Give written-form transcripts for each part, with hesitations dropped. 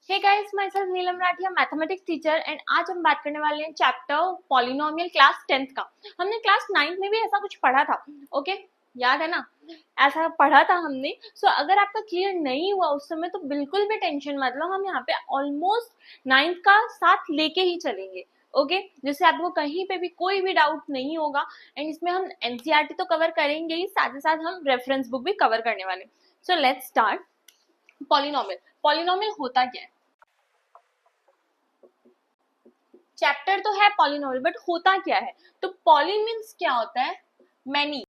Hey guys, myself Neelam Rathiya, mathematics teacher and आज हम बात करने वाले हैं चैप्टर पॉलिनोमियल क्लास 10th का। हमने क्लास 9th में भी ऐसा कुछ पढ़ा था। ओके, याद है ना? ऐसा पढ़ा था हमने। सो अगर आपका क्लियर नहीं हुआ उस समय तो बिल्कुल भी टेंशन मत लो, हम यहाँ पे ऑलमोस्ट 9th का साथ लेके ही चलेंगे। ओके, जिससे आपको कहीं पे भी कोई भी डाउट नहीं होगा। एंड इसमें हम एनसीईआरटी तो कवर करेंगे ही, साथ ही साथ हम रेफरेंस बुक भी कवर करने वाले। So let's start. Polynomial polynomial होता क्या है? चैप्टर तो है पॉलिनोमियल, बट होता क्या है? तो पॉली मीन्स क्या होता है? मैनी,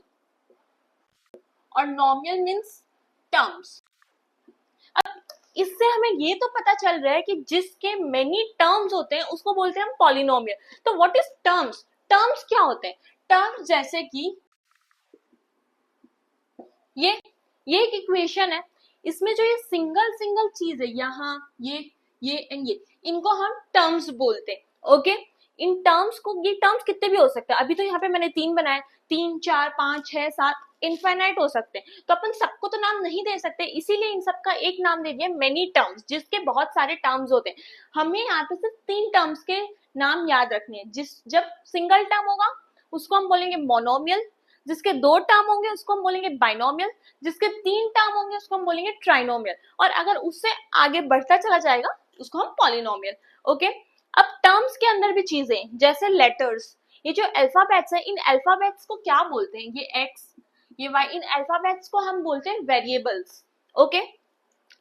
और नोमियल मीन्स टर्म्स। अब इससे हमें ये तो पता चल रहा है कि जिसके मेनी टर्म्स होते हैं उसको बोलते हैं हम पॉलिनोमियल। तो व्हाट इज टर्म्स? टर्म्स क्या होते हैं? टर्म्स जैसे कि ये ये एक इक्वेशन है, इसमें जो ये सिंगल सिंगल चीज है, यहाँ ये एंड ये, इनको हम टर्म्स बोलते हैं। ओके, इन टर्म्स को, ये टर्म्स कितने भी हो सकते हैं। अभी तो यहाँ पे मैंने 3 बनाए, 3 4 5 6 7, इनफाइनाइट हो सकते हैं। तो अपन सबको तो नाम नहीं दे सकते, इसीलिए इन सबका एक नाम दे दिया मेनी टर्म्स, जिसके बहुत सारे टर्म्स होते हैं। हमें यहाँ पे सिर्फ 3 टर्म्स के नाम याद रखने हैं। जब सिंगल टर्म होगा उसको हम बोलेंगे मोनोमियल, जिसके 2 टर्म होंगे उसको हम बोलेंगे बाइनोमियल, जिसके 3 टर्म होंगे उसको हम बोलेंगे ट्राइनोमियल, और अगर उससे आगे बढ़ता चला जाएगा उसको हम पॉलिनोमियल। ओके, अब टर्म्स के अंदर भी चीजें जैसे लेटर्स, ये जो अल्फाबेट्स है, इन अल्फाबेट्स को क्या बोलते हैं? ये एक्स, ये वाई, इन अल्फाबेट्स को हम बोलते हैं वेरिएबल्स। ओके,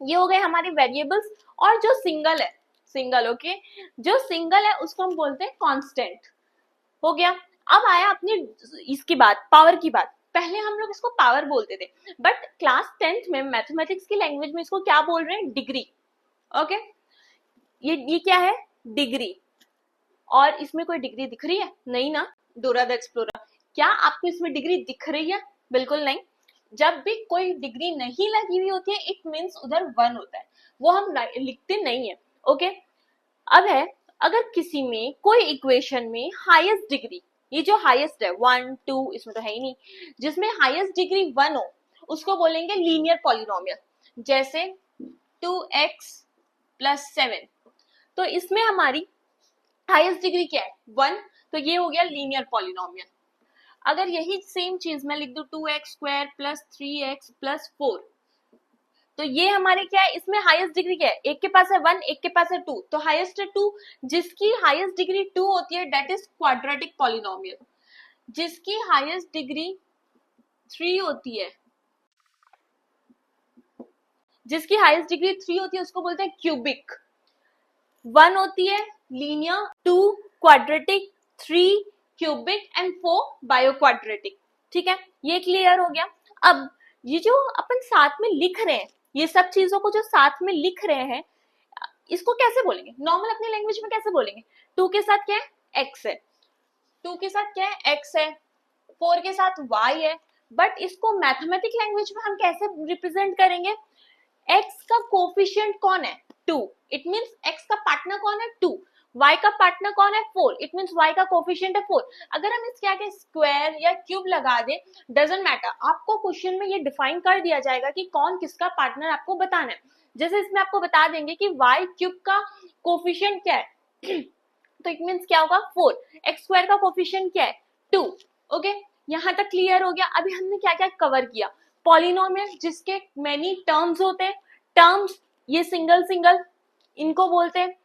ये हो गए हमारे वेरिएबल्स। और जो सिंगल है, सिंगल, ओके, जो सिंगल है उसको हम बोलते हैं कांस्टेंट। हो गया। अब आया अपनी इसकी बात, पावर की बात। पहले हम लोग इसको पावर बोलते थे, बट क्लास 10th में मैथमेटिक्स की लैंग्वेज में इसको क्या बोल रहे हैं? डिग्री। ओके, ये क्या है? डिग्री। और इसमें कोई डिग्री दिख रही है? नहीं ना। डोरा द एक्सप्लोरर, क्या आपको इसमें डिग्री दिख रही है? बिल्कुल नहीं। जब भी कोई डिग्री नहीं लगी हुई होती है, इट मीन्स उधर 1 होता है, वो हम लिखते नहीं है। ओके, अब है, अगर किसी में कोई इक्वेशन में हाईएस्ट डिग्री, ये जो हाईएस्ट है 1 2, इसमें तो है ही नहीं, जिसमें हाईएस्ट डिग्री 1 हो उसको बोलेंगे लीनियर पॉलिनोमियल। जैसे 2x प्लस 7, तो इसमें हमारी हाईएस्ट डिग्री क्या है? 1, तो ये हो गया लीनियर पॉलिनोमियल। अगर यही सेम चीज मैं लिख दूं 2x square plus 3x plus 4, तो ये हमारे क्या है? इसमें हाईएस्ट डिग्री क्या है? एक के पास है 1, एक के पास है 2, तो हाईएस्ट है 2। जिसकी हाईएस्ट डिग्री 2 होती है दैट इज क्वाड्रेटिक पॉलिनोमियल। जिसकी हाईएस्ट डिग्री 3 होती है, जिसकी हाईएस्ट डिग्री 3 होती है उसको बोलते हैं क्यूबिक। 1 होती है linear, 2 quadratic, 3 cubic and 4 bio quadratic. ठीक है, ये क्लियर हो गया। अब ये जो अपन साथ में लिख रहे हैं, ये सब चीजों को जो साथ में लिख रहे हैं, इसको कैसे बोलेंगे? नॉर्मल अपनी लैंग्वेज में कैसे बोलेंगे? 2 के साथ क्या है? एक्स है, 2 के साथ क्या है? एक्स है, 4 के साथ वाई है। बट इसको मैथमेटिक लैंग्वेज में हम कैसे रिप्रेजेंट करेंगे? एक्स का कोफिशिएंट कौन है? 2, इट मींस एक्स का पार्टनर कौन है? 2। y का पार्टनर कौन है? 4, इट मींस y का कोफिशिएंट है 4। अगर हम इसके आगे स्क्वायर या क्यूब लगा दे, डजंट मैटर, आपको क्वेश्चन में ये डिफाइन कर दिया जाएगा कि कौन किसका पार्टनर आपको बताना है। जैसे इसमें आपको बता देंगे कि y क्यूब का कोफिशिएंट क्या है तो इट मींस क्या होगा? 4। एक्स स्क्वायर का कोफिशिएंट क्या है? 2। ओके, यहाँ तक क्लियर हो गया। अभी हमने क्या क्या कवर किया? पॉलिनोमियल जिसके मेनी टर्म्स होते हैं, टर्म्स ये सिंगल सिंगल, इनको बोलते हैं।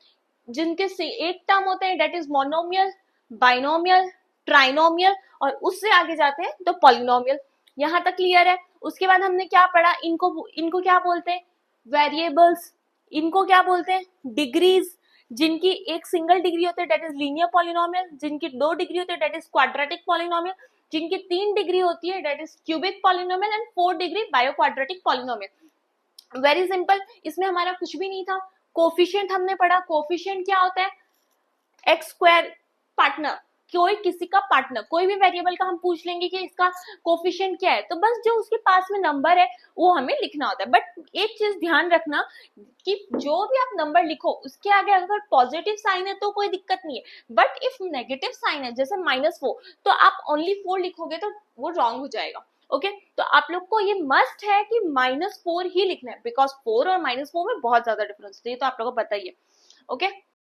जिनके से एक टर्म होते हैं that is monomial, binomial, trinomial, और उससे आगे जाते हैं तो पॉलिनोमियल। यहाँ तक क्लियर है। उसके बाद हमने क्या पढ़ा? इनको क्या बोलते हैं? वेरिएबल्स। इनको क्या बोलते हैं? डिग्रीज। जिनकी एक सिंगल डिग्री होती है दैट इज लीनियर पॉलिनोमियल, जिनकी 2 डिग्री होती है दैट इज क्वाड्रेटिक पॉलिनोमियल, जिनकी 3 डिग्री होती है that is cubic polynomial, and 4 degree bio quadratic polynomial. Very simple, इसमें हमारा कुछ भी नहीं था। कोफिशिएंट हमने पढ़ा, कोफिशिएंट क्या होता है? एक्स स्क्वायर पार्टनर, कोई किसी का पार्टनर, कोई भी वेरिएबल का हम पूछ लेंगे कि इसका कोफिशिएंट क्या है, तो बस जो उसके पास में नंबर है वो हमें लिखना होता है। बट एक चीज ध्यान रखना कि जो भी आप नंबर लिखो उसके आगे अगर पॉजिटिव साइन है तो कोई दिक्कत नहीं है, बट इफ नेगेटिव साइन है जैसे -4, तो आप ओनली 4 लिखोगे तो वो रॉन्ग हो जाएगा। ओके तो आप लोग को ये मस्ट है कि -4 ही लिखना है, बिकॉज 4 और -4 में बहुत ज्यादा डिफरेंस है, ये तो आप लोगों को पता ही है। ओके